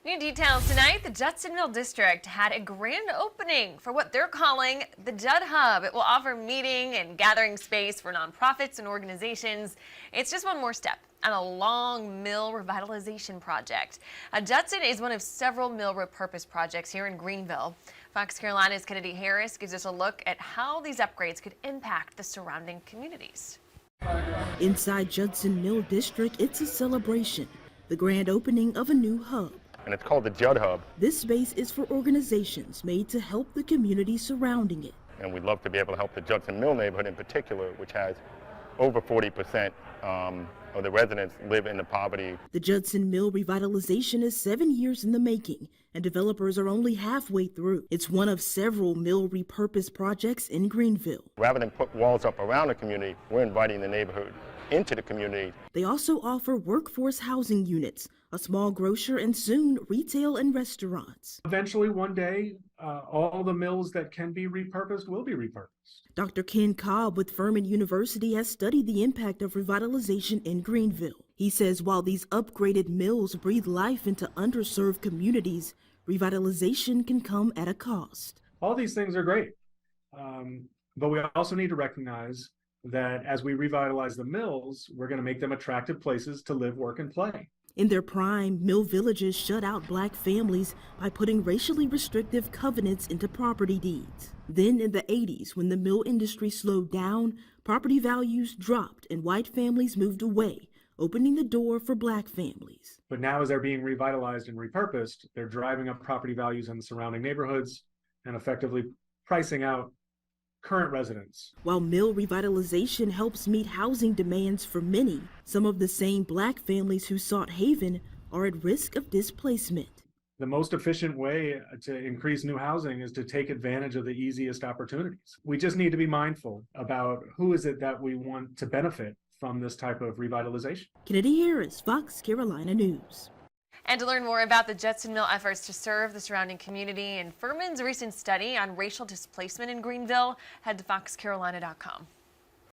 New details tonight. The Judson Mill District had a grand opening for what they're calling the Judd Hub. It will offer meeting and gathering space for nonprofits and organizations. It's just one more step on a long mill revitalization project. Judson is one of several mill repurpose projects here in Greenville. Fox Carolina's Kennedy Harris gives us a look at how these upgrades could impact the surrounding communities. Inside Judson Mill District, it's a celebration, the grand opening of a new hub. And it's called the Judd Hub. This space is for organizations made to help the community surrounding it. And we'd love to be able to help the Judson Mill neighborhood in particular, which has over 40% of the residents live in the poverty. The Judson Mill revitalization is 7 years in the making, and developers are only halfway through. It's one of several mill repurpose projects in Greenville. Rather than put walls up around the community, we're inviting the neighborhood into the community. They also offer workforce housing units, a small grocer, and soon retail and restaurants. Eventually, one day, all the mills that can be repurposed will be repurposed. Dr. Ken Cobb with Furman University has studied the impact of revitalization in Greenville. He says while these upgraded mills breathe life into underserved communities, revitalization can come at a cost. All these things are great, but we also need to recognize that as we revitalize the mills, we're going to make them attractive places to live, work, and play. In their prime, mill villages shut out black families by putting racially restrictive covenants into property deeds. Then in the 80s, when the mill industry slowed down, property values dropped and white families moved away, opening the door for black families. But now as they're being revitalized and repurposed, they're driving up property values in the surrounding neighborhoods and effectively pricing out current residents. While mill revitalization helps meet housing demands for many, some of the same black families who sought haven are at risk of displacement. The most efficient way to increase new housing is to take advantage of the easiest opportunities. We just need to be mindful about who is it that we want to benefit from this type of revitalization. Kennedy Harris, Fox Carolina News. And to learn more about the Judson Mill efforts to serve the surrounding community and Furman's recent study on racial displacement in Greenville, head to foxcarolina.com.